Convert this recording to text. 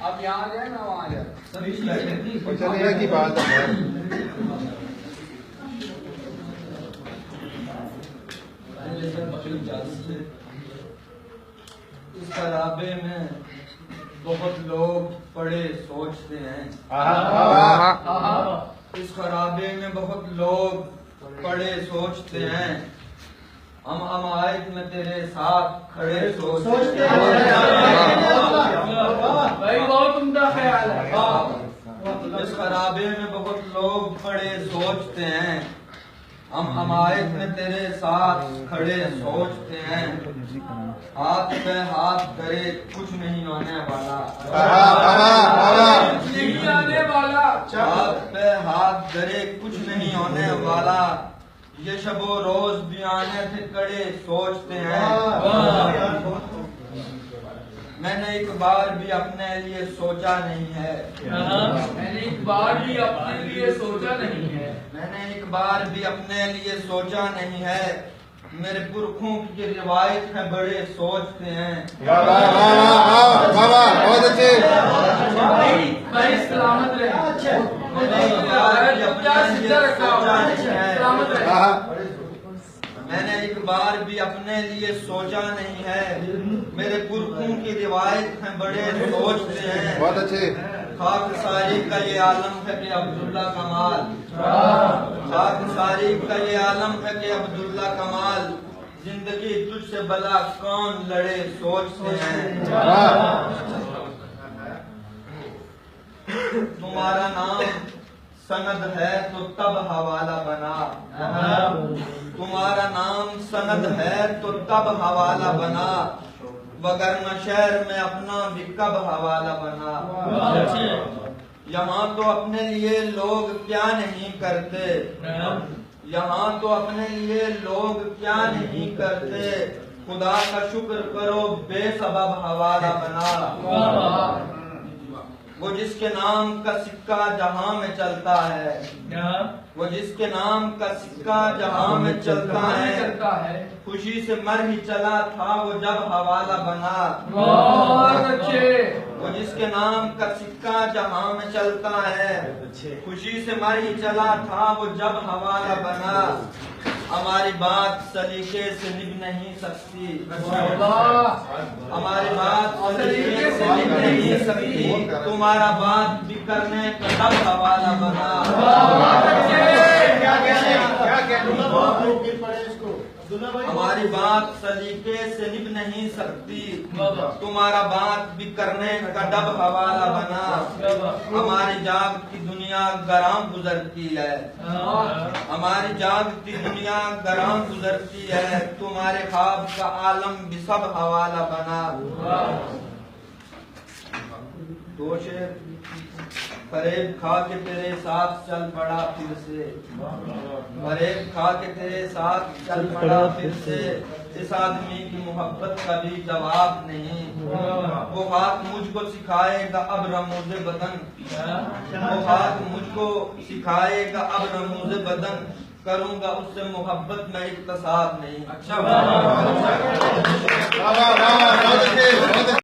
आप यहाँ आ जाए ना वहाँ आ जाए चलिए की बात है। इस खराबे में बहुत लोग पड़े सोचते हैं। इस खराबे में बहुत लोग पड़े सोचते हैं। हम अमायत में तेरे साथ खड़े सोचते हैं। भाई बहुत उम्दा ख्याल है। इस खराबे में बहुत लोग पड़े सोचते हैं। हम अमायत में तेरे साथ खड़े सोचते हैं। हाथ पे हाथ करे कुछ नहीं होने वाला। नहीं आने वाला। हाथ पे हाथ करे कुछ नहीं होने वाला। ये शबो रोज भी आने थे कड़े सोचते हैं। मैंने एक बार भी अपने लिए सोचा नहीं है। मैंने एक बार भी अपने लिए सोचा नहीं है। मैंने एक बार भी अपने लिए सोचा नहीं है। मेरे पुरखों की रिवायत है बड़े सोचते हैं। बहुत अच्छे। भाई सलामत रहे। मैंने एक बार भी अपने लिए सोचा नहीं है। मैंने एक बार भी अपने लिए सोचा नहीं है। मेरे पुरखों की रिवायत है बड़े सोचते हैं। बहुत अच्छे। खाक सारी का ये आलम है कि अब्दुल्ला कमाल। खाक सारी का ये आलम है कि अब्दुल्ला कमाल। जिंदगी तुझसे भला कौन लड़े सोचते हैं। तुम्हारा नाम सनद है तो तब हवाला बना। तुम्हारा नाम सनद है तो तब हवाला बना। वगरना शहर में अपना भी कब हवाला बना। यहाँ तो अपने लिए लोग क्या नहीं करते। यहाँ तो अपने लिए लोग क्या नहीं करते। खुदा का शुक्र करो बेसबब हवाला बना। वो जिसके नाम का सिक्का जहां में चलता है। वो जिसके नाम का सिक्का जहां में चलता है। खुशी से मर ही चला था वो जब हवाला बना। बहुत अच्छे। वो जिसके नाम का सिक्का जहां में चलता है। खुशी से मर ही चला था वो जब हवाला बना। हमारी बात सलीके से निभ नहीं सकती। हमारी बात सलीके से निभ नहीं सकती। तुम्हारा बात भी करने का तब हवाला बना। हमारी बात सलीके से निभ नहीं सकती। तुम्हारा बात भी करने का डब हवाला बना। हमारी जागती दुनिया गराम गुजरती है। हमारी जागती दुनिया गराम गुजरती है। तुम्हारे ख्वाब का आलम भी सब हवाला बना। दो शेर। फरेब खा के तेरे साथ चल पड़ा फिर से। फरेब खा के तेरे साथ चल पड़ा फिर से। इस आदमी की मोहब्बत का भी जवाब नहीं। वो हाथ मुझको सिखाएगा अब रमूज़े बदन। वो हाथ मुझको सिखाएगा अब रमूज़े बदन। करूंगा उससे मोहब्बत में इक्तसाब नहीं। अच्छा।